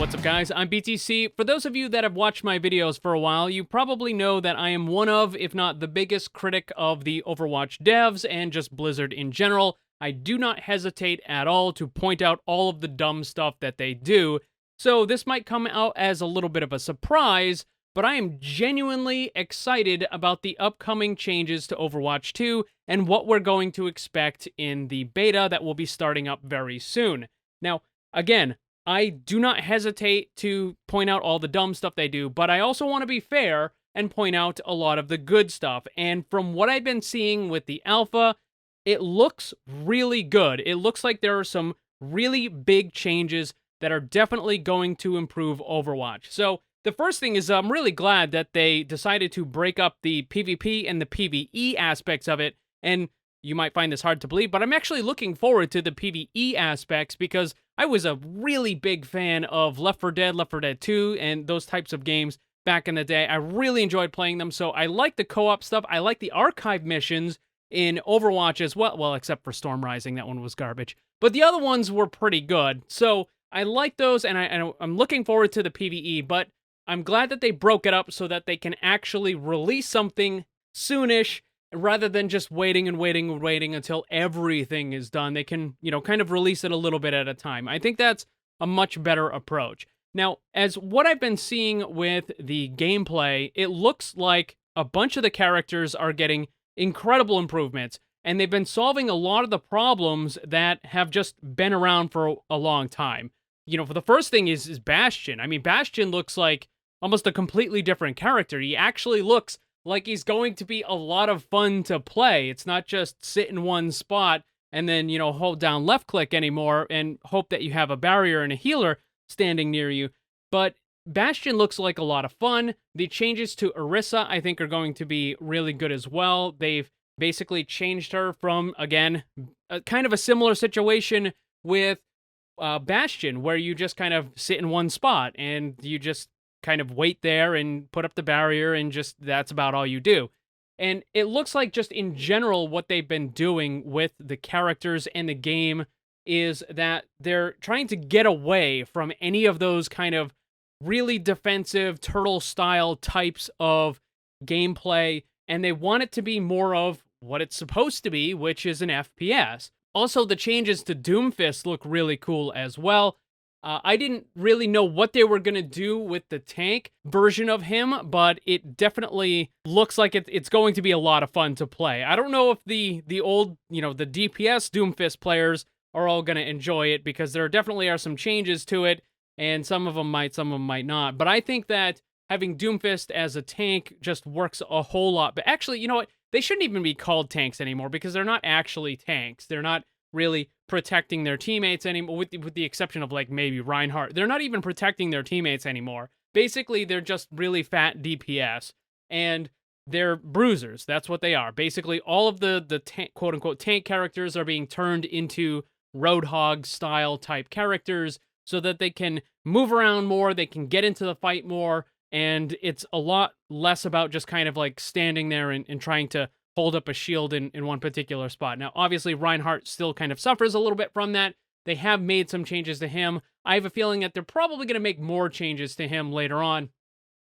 What's up, guys? I'm BTC. For those of you that have watched my videos for a while, you probably know that I am one of, if not the biggest critic of the Overwatch devs and just Blizzard in general. I do not hesitate at all to point out all of the dumb stuff that they do. So this might come out as a little bit of a surprise, but I am genuinely excited about the upcoming changes to Overwatch 2 and what we're going to expect in the beta that will be starting up very soon. Now, again, I do not hesitate to point out all the dumb stuff they do, but I also want to be fair and point out a lot of the good stuff. And from what I've been seeing with the alpha, it looks really good. It looks like there are some really big changes that are definitely going to improve Overwatch. So the first thing is I'm really glad that they decided to break up the PvP and the PvE aspects of it. And you might find this hard to believe, but I'm actually looking forward to the PvE aspects because I was a really big fan of Left 4 Dead, Left 4 Dead 2, and those types of games back in the day. I really enjoyed playing them, so I like the co-op stuff. I like the archive missions in Overwatch as well. Well, except for Storm Rising, that one was garbage. But the other ones were pretty good, so I like those, and I'm looking forward to the PvE, but I'm glad that they broke it up so that they can actually release something soonish rather than just waiting and waiting and waiting until everything is done. They can, kind of release it a little bit at a time. I think that's a much better approach. Now, as what I've been seeing with the gameplay, it looks like a bunch of the characters are getting incredible improvements, and they've been solving a lot of the problems that have just been around for a long time. For the first thing is Bastion. I mean, Bastion looks like almost a completely different character. He actually looks like he's going to be a lot of fun to play. It's not just sit in one spot and then, hold down left click anymore and hope that you have a barrier and a healer standing near you. But Bastion looks like a lot of fun. The changes to Orisa, I think, are going to be really good as well. They've basically changed her from, again, kind of a similar situation with Bastion, where you just kind of sit in one spot and you just kind of wait there and put up the barrier and just that's about all you do. And it looks like just in general what they've been doing with the characters and the game is that they're trying to get away from any of those kind of really defensive turtle style types of gameplay, and they want it to be more of what it's supposed to be, which is an FPS. Also, the changes to Doomfist look really cool as well. I didn't really know what they were going to do with the tank version of him, but it definitely looks like it's going to be a lot of fun to play. I don't know if the old, the DPS Doomfist players are all going to enjoy it, because there definitely are some changes to it, and some of them might not. But I think that having Doomfist as a tank just works a whole lot. But actually, you know what? They shouldn't even be called tanks anymore, because they're not actually tanks. They're not really protecting their teammates anymore, with the exception of, like, maybe Reinhardt. They're not even protecting their teammates anymore. Basically, they're just really fat DPS, and they're bruisers. That's what they are. Basically, all of the quote-unquote tank characters are being turned into Roadhog-style type characters so that they can move around more, they can get into the fight more, and it's a lot less about just kind of, like, standing there and trying to hold up a shield in one particular spot. Now, obviously, Reinhardt still kind of suffers a little bit from that. They have made some changes to him. I have a feeling that they're probably going to make more changes to him later on,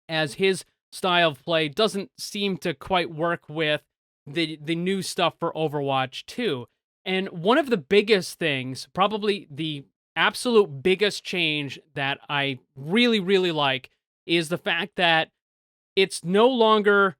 as his style of play doesn't seem to quite work with the new stuff for Overwatch 2. And one of the biggest things, probably the absolute biggest change that I really, really like, is the fact that it's no longer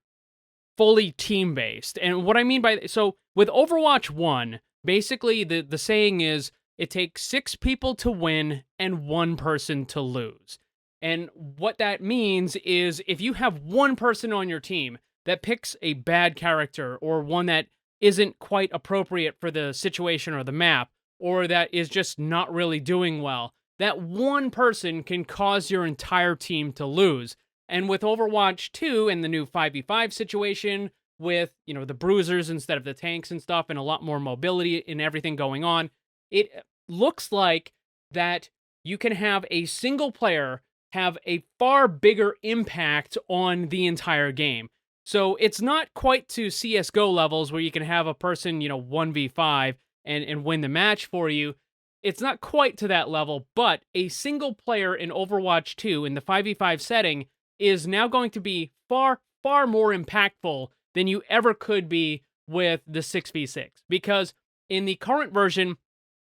fully team-based. And what I mean by so with Overwatch 1, basically the saying is it takes 6 people to win and 1 person to lose. And what that means is if you have one person on your team that picks a bad character, or one that isn't quite appropriate for the situation or the map, or that is just not really doing well, that one person can cause your entire team to lose. And with Overwatch 2 and the new 5v5 situation, with, the bruisers instead of the tanks and stuff, and a lot more mobility and everything going on, it looks like that you can have a single player have a far bigger impact on the entire game. So it's not quite to CSGO levels where you can have a person, 1v5 and win the match for you. it's not quite to that level, but a single player in Overwatch 2 in the 5v5 setting is now going to be far, far more impactful than you ever could be with the 6v6. Because in the current version,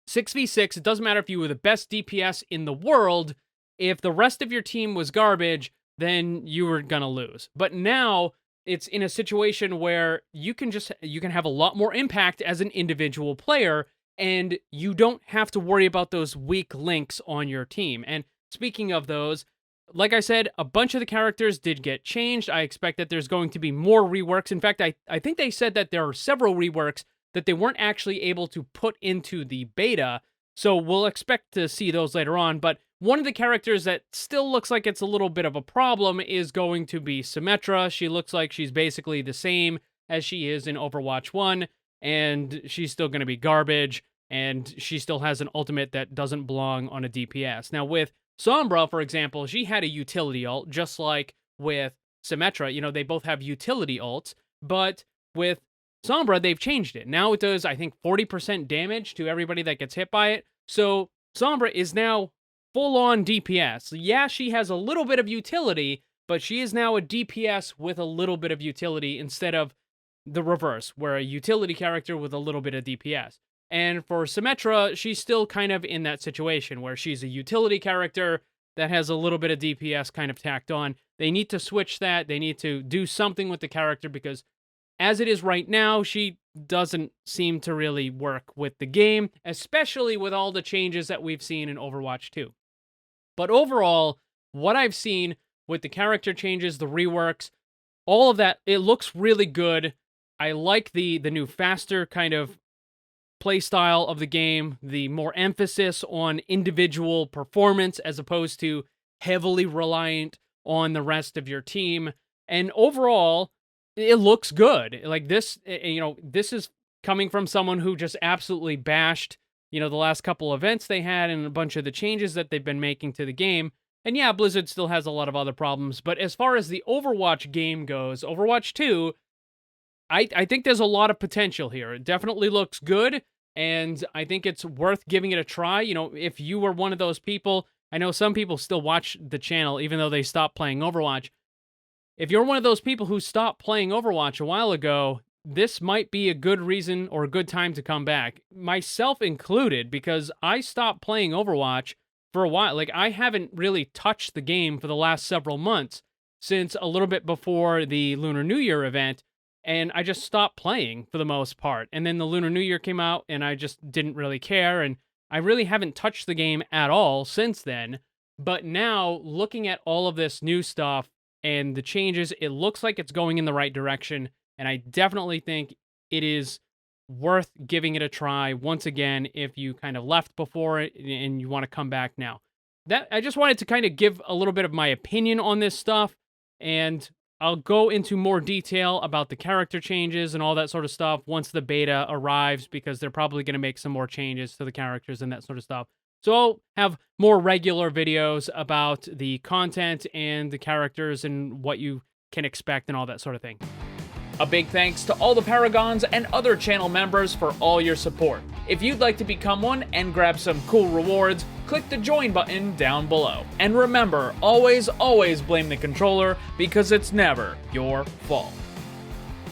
6v6, it doesn't matter if you were the best DPS in the world, if the rest of your team was garbage, then you were gonna lose. But now it's in a situation where you can have a lot more impact as an individual player, and you don't have to worry about those weak links on your team. And speaking of those, like I said, a bunch of the characters did get changed. I expect that there's going to be more reworks. In fact, I think they said that there are several reworks that they weren't actually able to put into the beta. So we'll expect to see those later on. But one of the characters that still looks like it's a little bit of a problem is going to be Symmetra. She looks like she's basically the same as she is in Overwatch 1, and she's still going to be garbage, and she still has an ultimate that doesn't belong on a DPS. Now, with Sombra, for example, she had a utility ult, just like with Symmetra. You know, they both have utility ults, but with Sombra, they've changed it. Now it does, I think, 40% damage to everybody that gets hit by it. So Sombra is now full-on DPS. Yeah, she has a little bit of utility, but she is now a DPS with a little bit of utility instead of the reverse, where a utility character with a little bit of DPS. And for Symmetra, she's still kind of in that situation where she's a utility character that has a little bit of DPS kind of tacked on. They need to switch that. They need to do something with the character because as it is right now, she doesn't seem to really work with the game, especially with all the changes that we've seen in Overwatch 2. But overall, what I've seen with the character changes, the reworks, all of that, it looks really good. I like the new faster kind of playstyle of the game, the more emphasis on individual performance as opposed to heavily reliant on the rest of your team. And overall, it looks good. Like this, this is coming from someone who just absolutely bashed, the last couple events they had and a bunch of the changes that they've been making to the game. And yeah, Blizzard still has a lot of other problems, but as far as the Overwatch game goes, Overwatch 2, I think there's a lot of potential here. It definitely looks good, and I think it's worth giving it a try. If you were one of those people, I know some people still watch the channel even though they stopped playing Overwatch. If you're one of those people who stopped playing Overwatch a while ago, this might be a good reason or a good time to come back. Myself included, because I stopped playing Overwatch for a while. Like, I haven't really touched the game for the last several months since a little bit before the Lunar New Year event, and I just stopped playing for the most part. And then the Lunar New Year came out, and I just didn't really care, and I really haven't touched the game at all since then. But now, looking at all of this new stuff and the changes, it looks like it's going in the right direction, and I definitely think it is worth giving it a try once again if you kind of left before it and you want to come back now. I just wanted to kind of give a little bit of my opinion on this stuff, and I'll go into more detail about the character changes and all that sort of stuff once the beta arrives, because they're probably going to make some more changes to the characters and that sort of stuff. So I'll have more regular videos about the content and the characters and what you can expect and all that sort of thing. A big thanks to all the Paragons and other channel members for all your support. If you'd like to become one and grab some cool rewards, click the join button down below. And remember, always blame the controller, because it's never your fault.